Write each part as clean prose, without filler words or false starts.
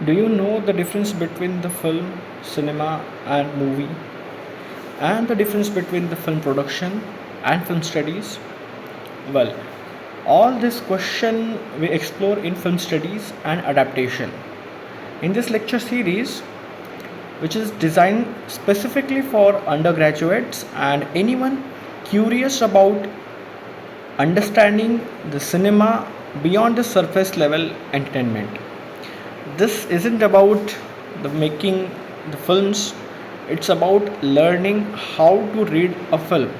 Do you know the difference between the film, cinema, and movie, and the difference between the film production and film studies? Well, all this question we explore in film studies and adaptation. In this lecture series, which is designed specifically for undergraduates and anyone curious about understanding the cinema beyond the surface level entertainment. This isn't about the making the films, it's about learning how to read a film.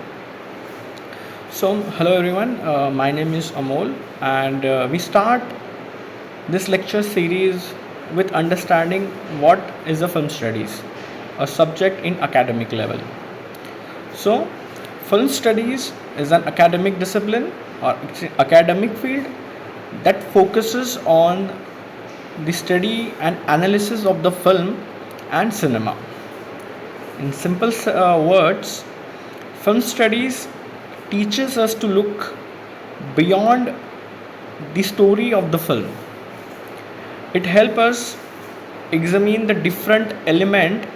So hello everyone, my name is Amol, and we start this lecture series with understanding what is a film studies, a subject in academic level. So film studies is an academic discipline or academic field that focuses on the study and analysis of the film and cinema. In simple words, film studies teaches us to look beyond the story of the film. It helps us examine the different element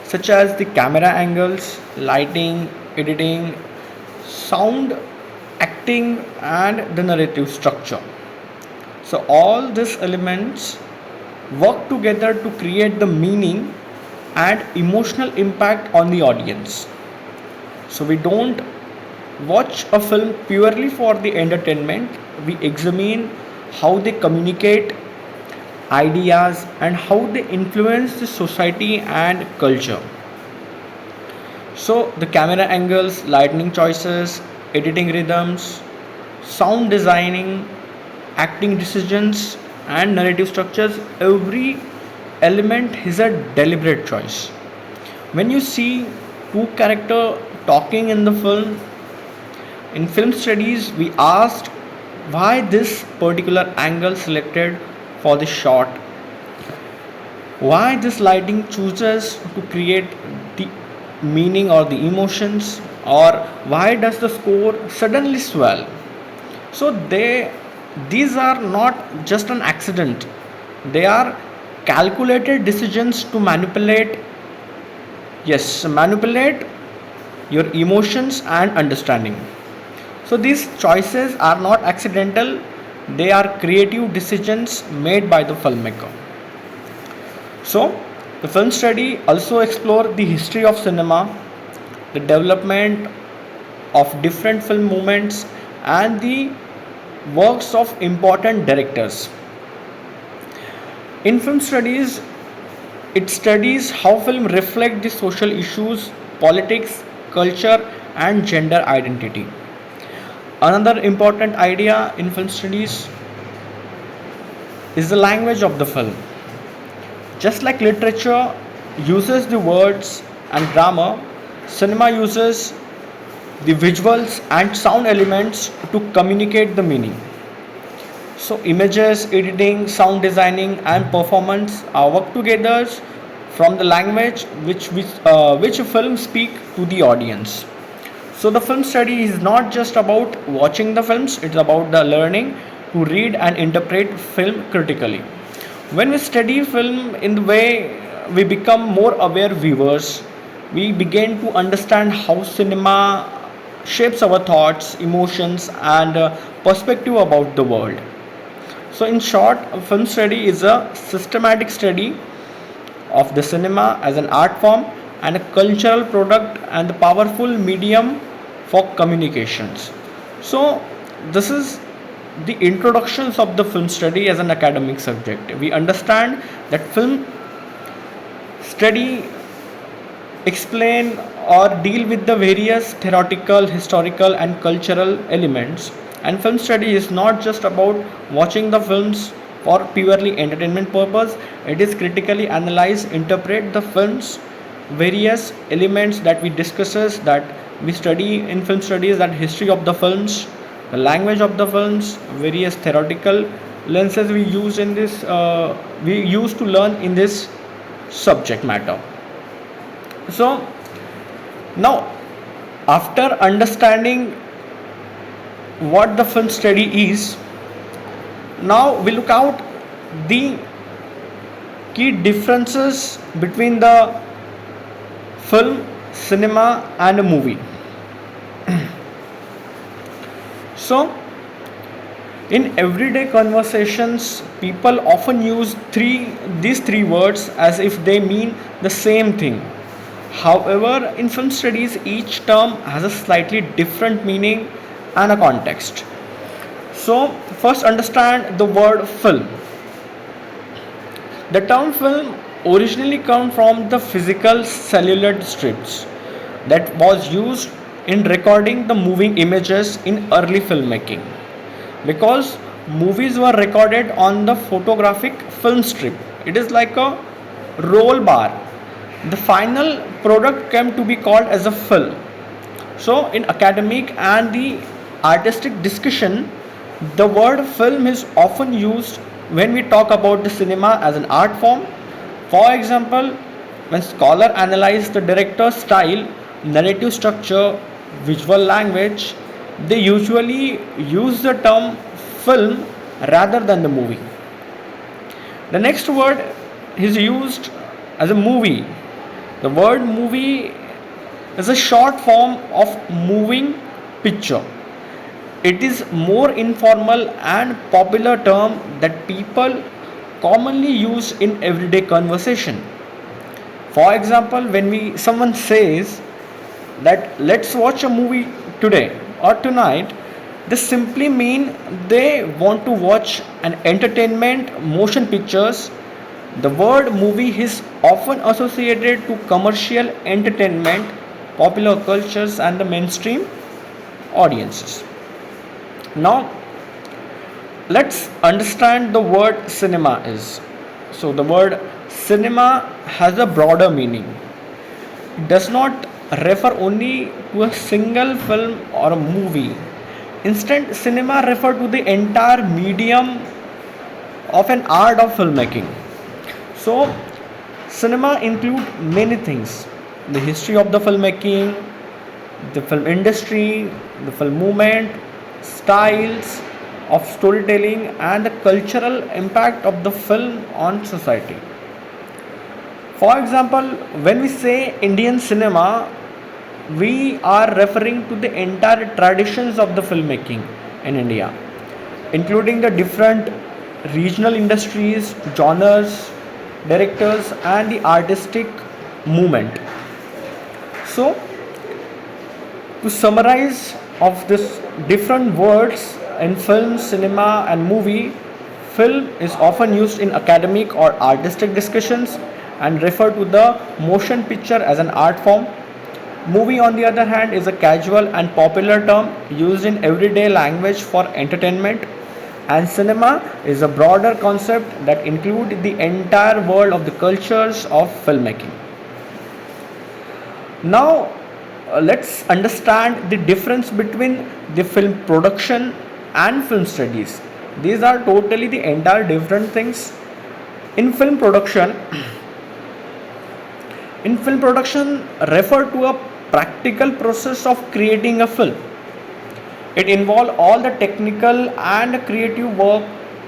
such as the camera angles, lighting, editing, sound, acting, and the narrative structure. So all these elements work together to create the meaning and emotional impact on the audience. So we don't watch a film purely for the entertainment, we examine how they communicate ideas and how they influence the society and culture. So the camera angles, lighting choices, editing rhythms, sound designing, acting decisions, and narrative structures, every element is a deliberate choice. When you see two characters talking in the film, in film studies, we asked why this particular angle selected for the shot, why this lighting chooses to create the meaning or the emotions, or why does the score suddenly swell. So these are not just an accident, they are calculated decisions to manipulate your emotions and understanding. So these choices are not accidental, they are creative decisions made by the filmmaker. So the film study also explore the history of cinema, the development of different film movements, and the works of important directors. In film studies, it studies how film reflect the social issues, politics, culture, and gender identity. Another important idea in film studies is the language of the film. Just like literature uses the words and grammar, cinema uses the visuals and sound elements to communicate the meaning. So images, editing, sound designing, and performance are work together from the language which a film speak to the audience. So the film study is not just about watching the films; it's about the learning to read and interpret film critically. When we study film in the way, we become more aware viewers. We begin to understand how cinema shapes our thoughts, emotions, and perspective about the world. So, in short, a film study is a systematic study of the cinema as an art form and a cultural product and the powerful medium for communications. So, this is the introductions of the film study as an academic subject. We understand that film study explain or deal with the various theoretical, historical, and cultural elements. And film study is not just about watching the films for purely entertainment purpose. It is critically analyze, interpret the films, various elements that we discusses that we study in film studies, that history of the films, the language of the films, various theoretical lenses we use to learn in this subject matter. So now, after understanding what the film study is, now we look out the key differences between the film, cinema, and a movie. So, in everyday conversations, people often use these three words as if they mean the same thing. However, in film studies, each term has a slightly different meaning and a context. So, first understand the word film. The term film originally comes from the physical celluloid strips that was used in recording the moving images in early filmmaking, because movies were recorded on the photographic film strip. It is like a roll bar. The final product came to be called as a film. So, in academic and the artistic discussion, the word film is often used when we talk about the cinema as an art form. For example, when scholars analyze the director's style, narrative structure, visual language, they usually use the term film rather than the movie. The next word is used as a movie. The word movie is a short form of moving picture. It is more informal and popular term that people commonly use in everyday conversation. For example, when we someone says that let's watch a movie today or tonight, they simply mean they want to watch an entertainment motion pictures. The word movie is often associated to commercial entertainment, popular cultures, and the mainstream audiences. Now, let's understand the word cinema is. So, the word cinema has a broader meaning. It does not refer only to a single film or a movie. Instead, cinema refers to the entire medium of an art of filmmaking. So, cinema include many things: the history of the filmmaking, the film industry, the film movement, styles of storytelling, and the cultural impact of the film on society. For example, when we say Indian cinema, we are referring to the entire traditions of the filmmaking in India, including the different regional industries, genres, directors, and the artistic movement. So, to summarize of this different words in film, cinema, and movie, film is often used in academic or artistic discussions and refer to the motion picture as an art form. Movie, on the other hand, is a casual and popular term used in everyday language for entertainment, and cinema is a broader concept that includes the entire world of the cultures of filmmaking. Now, let's understand the difference between the film production and film studies. These are totally the entire different things. In film production, in film production refer to a practical process of creating a film. It involves all the technical and creative work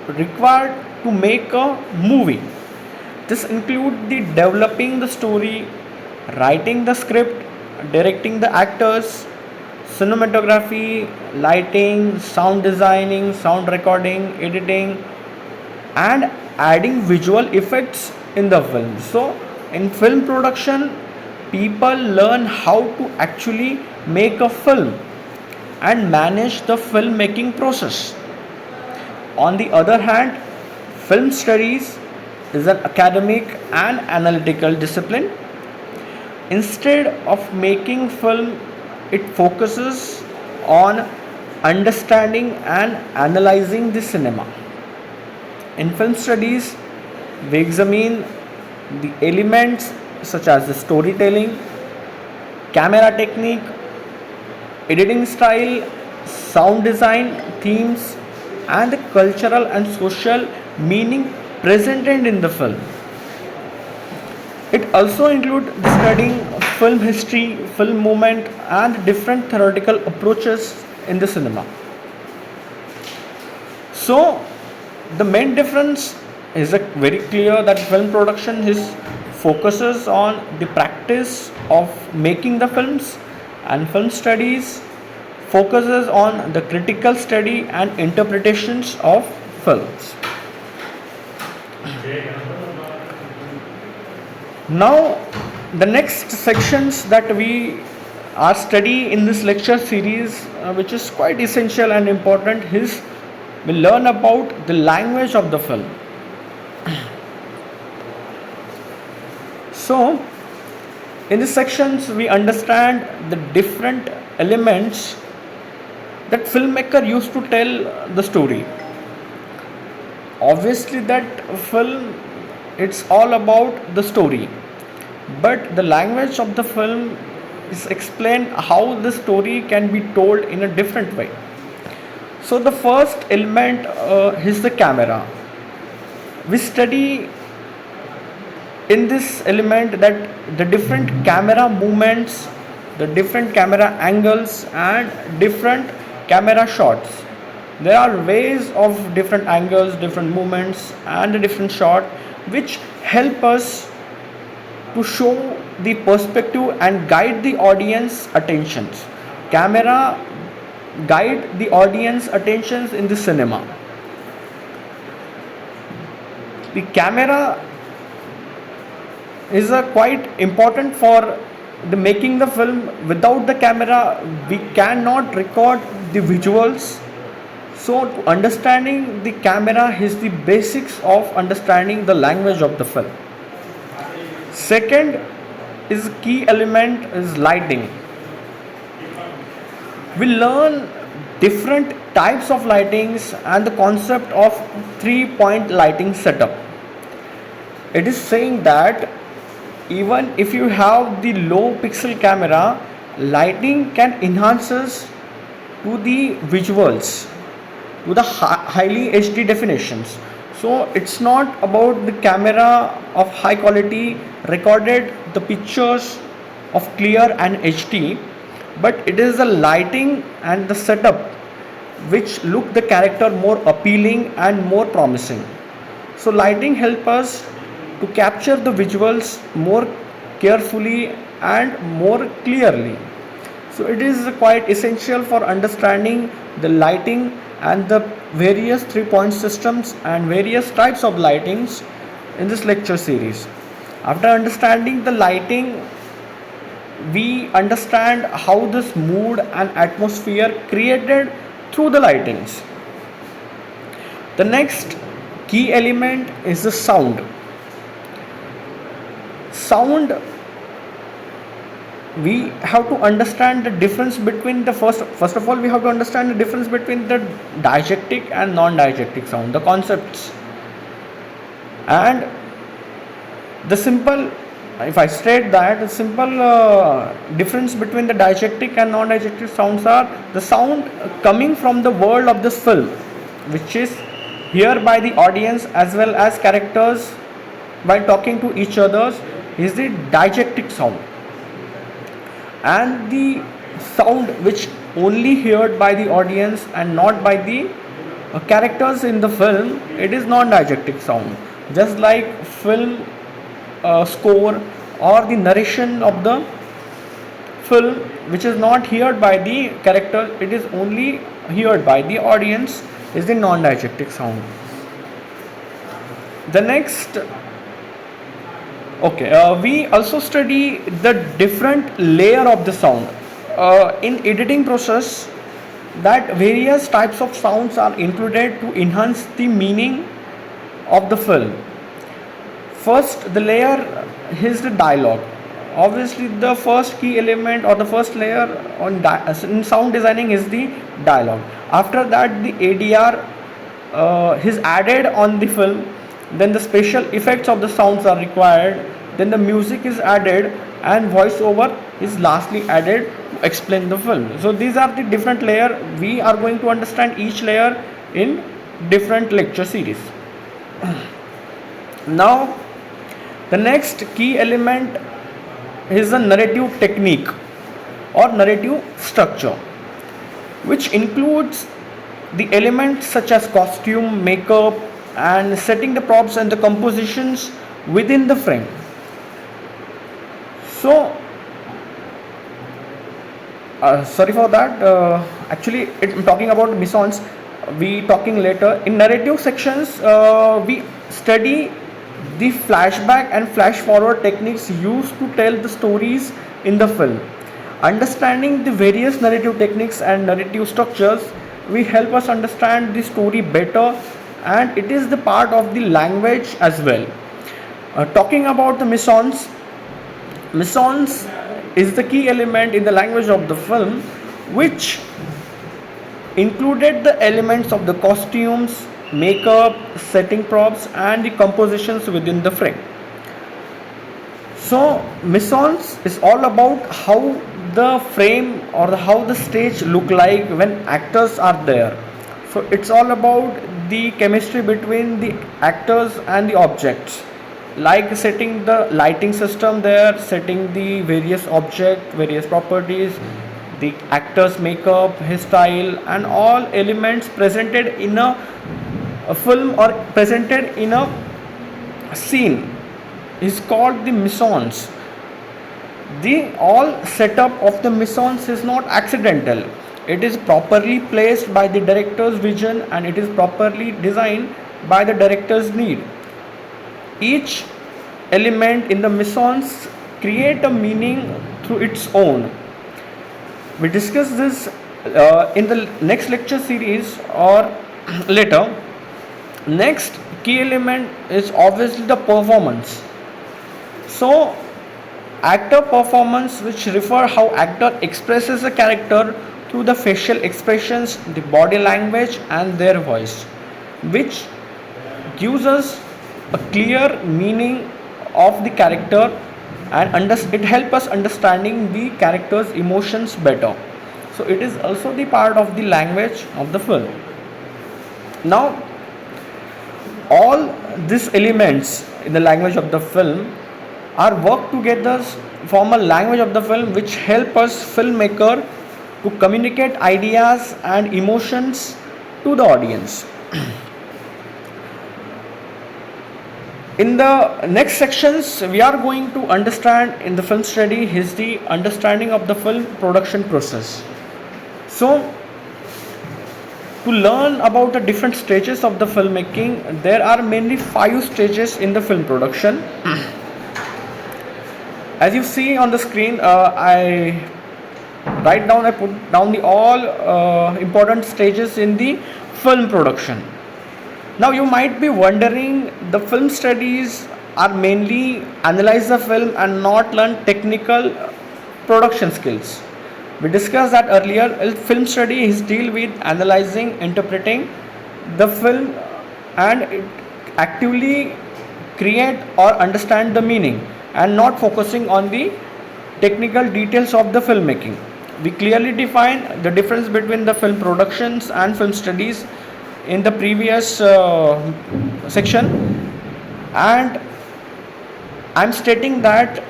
required to make a movie. This includes the developing the story, writing the script, directing the actors, cinematography, lighting, sound designing, sound recording, editing, and adding visual effects in the film. So, in film production, people learn how to actually make a film and manage the filmmaking process. On the other hand, film studies is an academic and analytical discipline. Instead of making film, it focuses on understanding and analyzing the cinema. In film studies, we examine the elements such as the storytelling, camera technique, editing style, sound design, themes, and the cultural and social meaning presented in the film. It also includes studying film history, film movement, and different theoretical approaches in the cinema. So, the main difference is it very clear that film production is focuses on the practice of making the films, and film studies focuses on the critical study and interpretations of films. Now, the next sections that we are study in this lecture series, which is quite essential and important, is we learn about the language of the film. So, in these sections, we understand the different elements that filmmaker used to tell the story. Obviously, that film, it's all about the story, but the language of the film is explained how the story can be told in a different way. So, the first element is the camera. We study in this element that the different camera movements, the different camera angles, and different camera shots. There are ways of different angles, different movements, and a different shot which help us to show the perspective and guide the audience attentions. Camera guide the audience attentions in the cinema. The camera is a quite important for the making the film. Without the camera we cannot record the visuals. So to understanding the camera is the basics of understanding the language of the film. Second is key element is lighting. We learn different types of lightings and the concept of 3-point lighting setup. It is saying that even if you have the low pixel camera, lighting can enhances to the visuals, to the highly HD definitions. So it's not about the camera of high quality recorded the pictures of clear and HD, but it is the lighting and the setup which look the character more appealing and more promising. So lighting help us to capture the visuals more carefully and more clearly. So it is quite essential for understanding the lighting and the various 3-point systems and various types of lightings in this lecture series. After understanding the lighting, we understand how this mood and atmosphere created through the lightings. The next key element is the sound. Sound, we have to understand the difference between the first of all we have to understand the difference between the diegetic and non-diegetic sound, the concepts. And the simple, if I state that the simple difference between the diegetic and non-diegetic sounds are the sound coming from the world of this film, which is heard by the audience as well as characters while talking to each other, is the diegetic sound. And the sound which only heard by the audience and not by the characters in the film, it is non-diegetic sound. Just like film score or the narration of the film, which is not heard by the character, it is only heard by the audience, is the non-diegetic sound. The next, we also study the different layer of the sound. In editing process, that various types of sounds are included to enhance the meaning of the film. First, the layer is the dialogue. Obviously, the first key element or the first layer in sound designing is the dialogue. After that, the ADR is added on the film. Then the special effects of the sounds are required. Then the music is added and voiceover is lastly added to explain the film. So these are the different layer. We are going to understand each layer in different lecture series. Now, the next key element is the narrative technique or narrative structure, which includes the elements such as costume, makeup, and setting the props and the compositions within the frame. So sorry for that. Actually, I'm talking about missions. We talking later. In narrative sections, we study the flashback and flash forward techniques used to tell the stories in the film. Understanding the various narrative techniques and narrative structures will help us understand the story better, and it is the part of the language as well. Talking about the missions is the key element in the language of the film, which included the elements of the costumes, makeup, setting props, and the compositions within the frame. So, missions is all about how the frame or how the stage look like when actors are there. So, it's all about the chemistry between the actors and the objects, like setting the lighting system there, setting the various object, various properties, the actor's makeup, his style, and all elements presented in a film or presented in a scene is called the missions. The all setup of the missions is not accidental. It is properly placed by the director's vision, and it is properly designed by the director's need. Each element in the missions create a meaning through its own. We discuss this in the next lecture series or later. Next key element is obviously the performance. So, actor performance, which refer how actor expresses a character through the facial expressions, the body language, and their voice, which gives us a clear meaning of the character, and it helps us understanding the character's emotions better. So it is also the part of the language of the film. Now, all these elements in the language of the film are work together form a language of the film, which help us filmmaker to communicate ideas and emotions to the audience. In the next sections, we are going to understand in the film study is the understanding of the film production process. So, to learn about the different stages of the filmmaking, there are mainly 5 stages in the film production. As you see on the screen, I put down the all important stages in the film production. Now you might be wondering, the film studies are mainly analyze the film and not learn technical production skills. We discussed that earlier. Film study is deal with analyzing, interpreting the film, and it actively create or understand the meaning, and not focusing on the technical details of the filmmaking. We clearly define the difference between the film productions and film studies in the previous section, and I'm stating that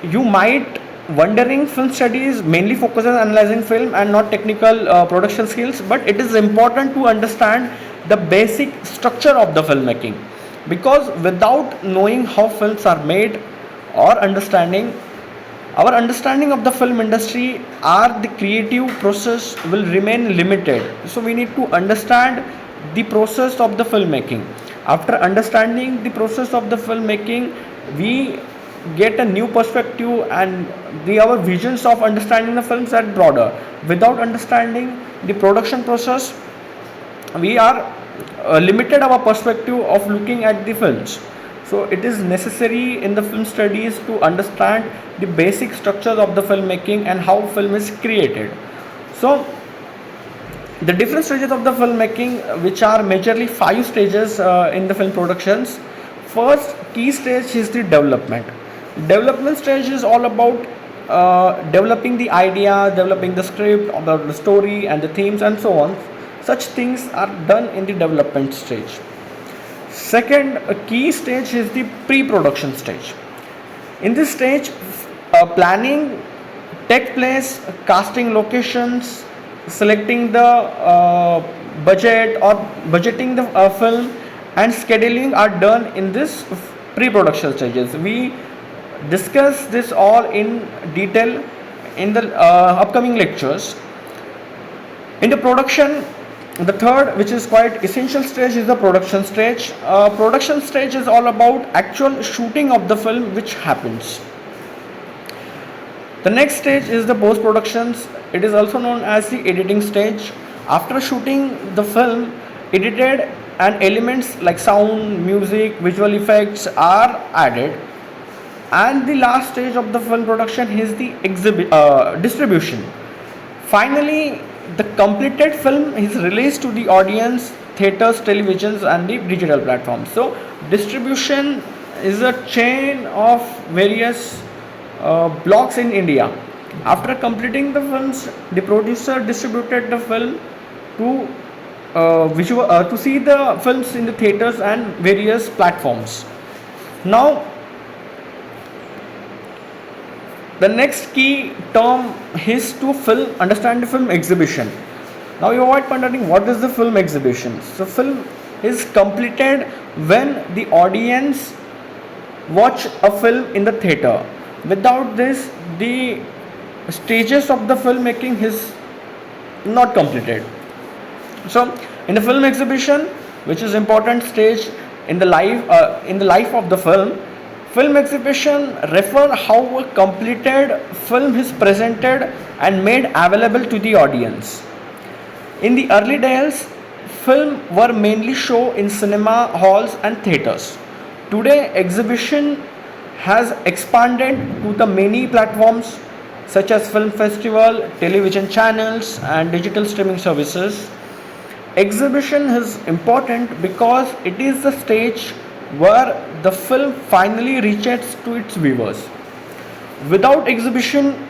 you might wondering film studies mainly focuses on analyzing film and not technical production skills, but it is important to understand the basic structure of the filmmaking, because without knowing how films are made or understanding our understanding of the film industry or the creative process will remain limited. So we need to understand the process of the filmmaking. After understanding the process of the filmmaking, we get a new perspective, and our visions of understanding the films are broader. Without understanding the production process, we are limited our perspective of looking at the films. So it is necessary in the film studies to understand the basic structures of the filmmaking and how film is created. So the different stages of the filmmaking, which are majorly 5 stages in the film productions. First key stage is the development. Development stage is all about developing the idea, developing the script, about the story and the themes and so on. Such things are done in the development stage. Second key stage is the pre-production stage. In this stage, planning take place, casting locations, selecting the budget or budgeting the film, and scheduling are done in this pre-production stages. We discuss this all in detail in the upcoming lectures. In the production, the third, which is quite essential stage, is the production stage. Production stage is all about actual shooting of the film which happens. The next stage is the post productions. It is also known as the editing stage. After shooting the film, edited and elements like sound, music, visual effects are added. And the last stage of the film production is the distribution. Finally, the completed film is released to the audience, theaters, televisions, and the digital platforms. So, distribution is a chain of various blocks in India. After completing the films, the producer distributed the film to to see the films in the theaters and various platforms. Now, the next key term is to understand the film exhibition. Now you might be wondering, what is the film exhibition? So film is completed when the audience watch a film in the theater. Without this, the stages of the filmmaking is not completed. So in the film exhibition, which is important stage in the life of the film, film exhibition refer how a completed film is presented and made available to the audience. In the early days, film were mainly shown in cinema halls and theaters. Today, exhibition has expanded to the many platforms such as film festival, television channels, and digital streaming services. Exhibition is important because it is the stage where the film finally reaches to its viewers. Without exhibition,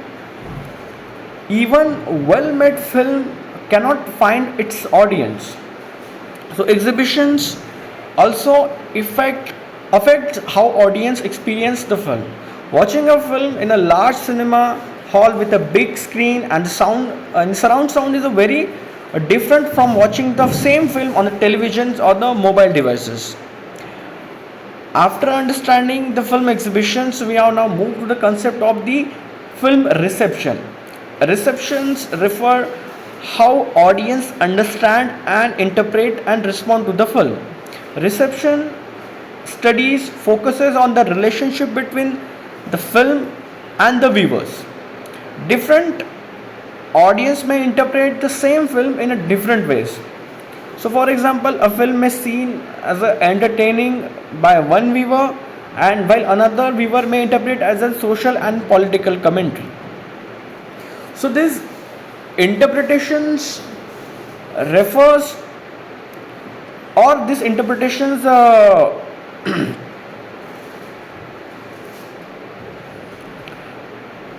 even well-made film cannot find its audience. So exhibitions also affect how audience experience the film. Watching a film in a large cinema hall with a big screen and sound and surround sound is a very different from watching the same film on the televisions or the mobile devices. After understanding the film exhibitions, we have now moved to the concept of the film reception. Receptions refer how audience understand and interpret and respond to the film. Reception studies focuses on the relationship between the film and the viewers. Different audience may interpret the same film in a different ways. So for example, a film is seen as entertaining by one viewer, and while another viewer may interpret as a social and political commentary. So these interpretations refers or these interpretations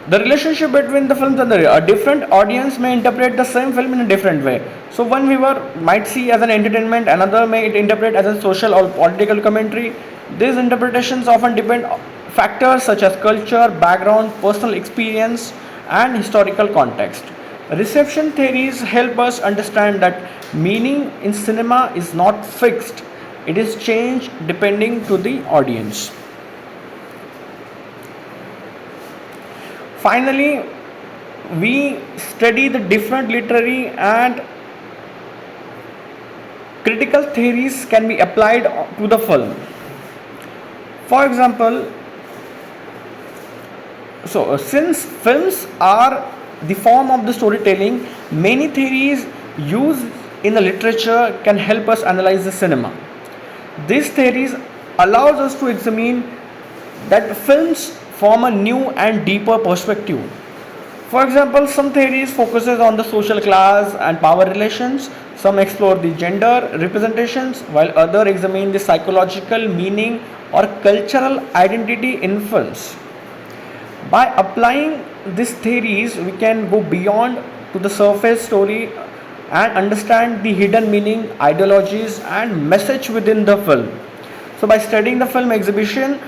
the relationship between the films and a different audience may interpret the same film in a different way. So one viewer might see as an entertainment, another may interpret as a social or political commentary. These interpretations often depend on factors such as culture, background, personal experience, and historical context. Reception theories help us understand that meaning in cinema is not fixed; it is changed depending to the audience. Finally, we study the different literary and critical theories can be applied to the film. For example, since films are the form of the storytelling, many theories used in the literature can help us analyze the cinema. These theories allows us to examine that films form a new and deeper perspective. For example, some theories focuses on the social class and power relations, some explore the gender representations, while others examine the psychological meaning or cultural identity in films. By applying these theories, we can go beyond to the surface story and understand the hidden meaning, ideologies, and message within the film. So, by studying the film exhibitions,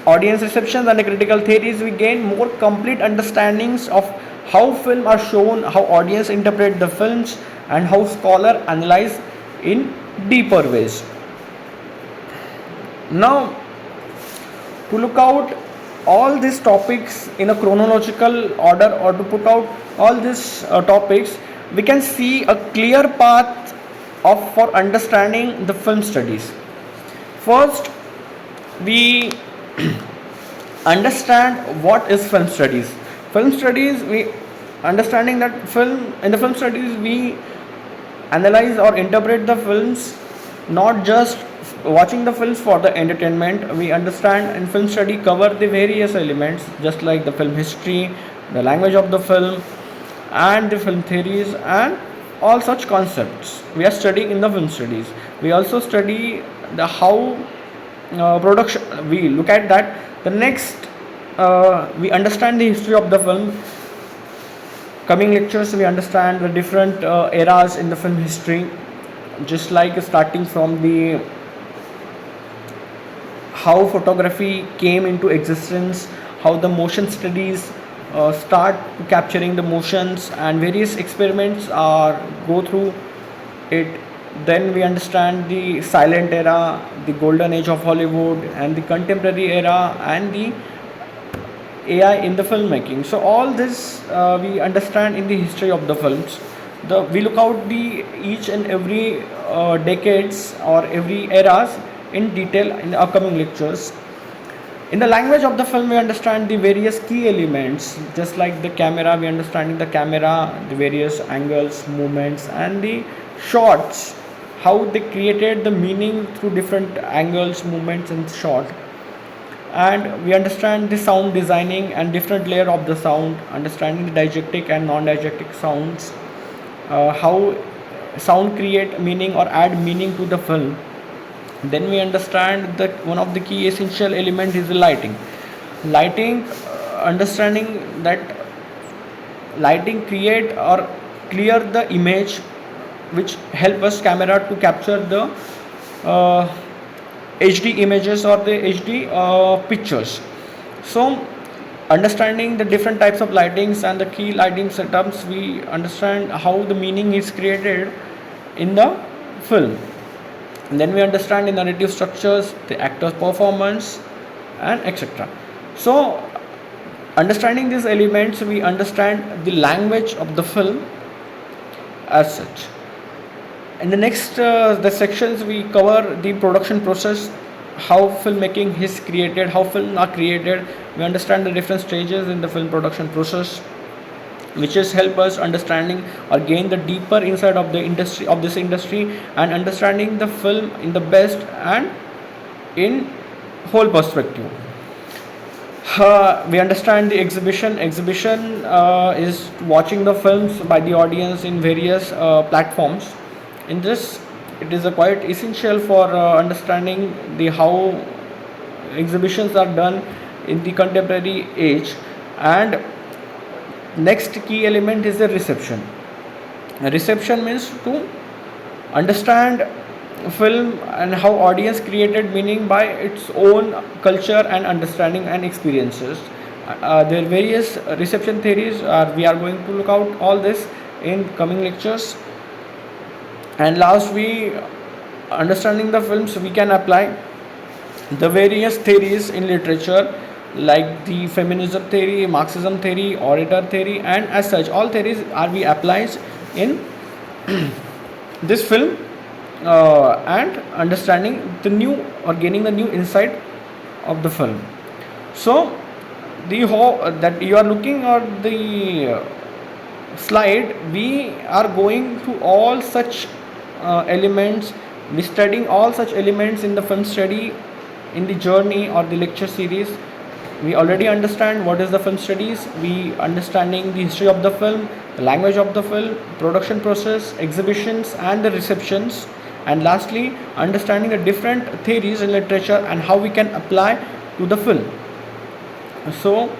audience receptions, and the critical theories, we gain more complete understandings of how film are shown, how audience interpret the films, and how scholar analyze in deeper ways. Now, to look out all these topics in a chronological order, or to put out all these topics, we can see a clear path of for understanding the film studies. First, we understand what is film studies. Film studies, we understanding that film in the film studies we analyze or interpret the films, not just watching the films for the entertainment. We understand in film study cover the various elements, just like the film history, the language of the film, and the film theories, and all such concepts we are studying in the film studies. We also study the how production, we look at that. The next, we understand the history of the film. Coming lectures, we understand the different eras in the film history, just like starting from the how photography came into existence, how the motion studies start capturing the motions, and various experiments are go through it. Then we understand the silent era, the golden age of Hollywood, and the contemporary era, and the AI in the filmmaking. So all this we understand in the history of the films. We look out the each and every decades or every eras in detail in the upcoming lectures. In the language of the film, we understand the various key elements, just like the camera. We understanding the camera, the various angles, movements, and the shots. How they created the meaning through different angles, movements, and shot. And we understand the sound designing and different layer of the sound, understanding the diegetic and non-diegetic sounds, how sound create meaning or add meaning to the film. Then we understand that one of the key essential element is the lighting, understanding that lighting create or clear the image, which help us camera to capture the uh, HD images or the HD pictures. So understanding the different types of lightings and the key lighting setups, we understand how the meaning is created in the film. And then we understand the narrative structures, the actor's performance, and etc. So understanding these elements, we understand the language of the film as such. In the next the sections, we cover the production process, how filmmaking is created, how film are created. We understand the different stages in the film production process, which is help us understanding or gain the deeper insight of the industry of this industry, and understanding the film in the best and in whole perspective. We understand the exhibition is watching the films by the audience in various platforms. In this, it is a quite essential for understanding the how exhibitions are done in the contemporary age. And next key element is the reception. Reception means to understand film and how audience created meaning by its own culture and understanding and experiences. There are various reception theories. We are going to look out all this in coming lectures. And last, we understanding the films, we can apply the various theories in literature, like the feminism theory, Marxism theory, orator theory, and as such all theories are we applies in this film, and understanding the new or gaining the new insight of the film. So the whole that you are looking at the slide, we are going to all such elements, we studying all such elements in the film study in the journey or the lecture series. We already understand what is the film studies, we understanding the history of the film, the language of the film, production process, exhibitions, and the receptions, and lastly understanding the different theories in literature and how we can apply to the film. So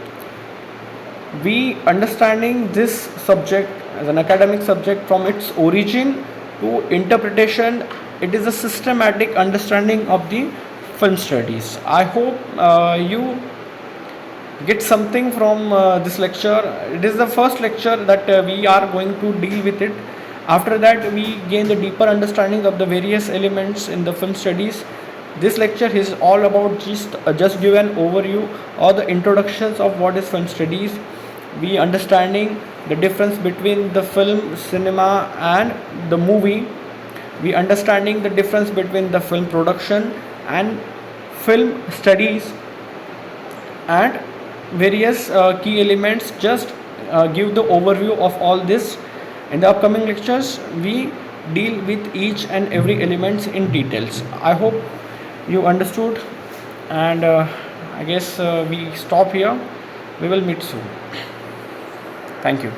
we understanding this subject as an academic subject from its origin to interpretation. It is a systematic understanding of the film studies. I hope you get something from this lecture. It is the first lecture that we are going to deal with it, After that, we gain the deeper understanding of the various elements in the film studies. This lecture is all about just give an overview or the introductions of what is film studies. We understanding the difference between the film, cinema, and the movie. We understanding the difference between the film production and film studies and various key elements. Just give the overview of all this. In the upcoming lectures we deal with each and every elements in details. I hope you understood, and I guess we stop here. We will meet soon. Thank you.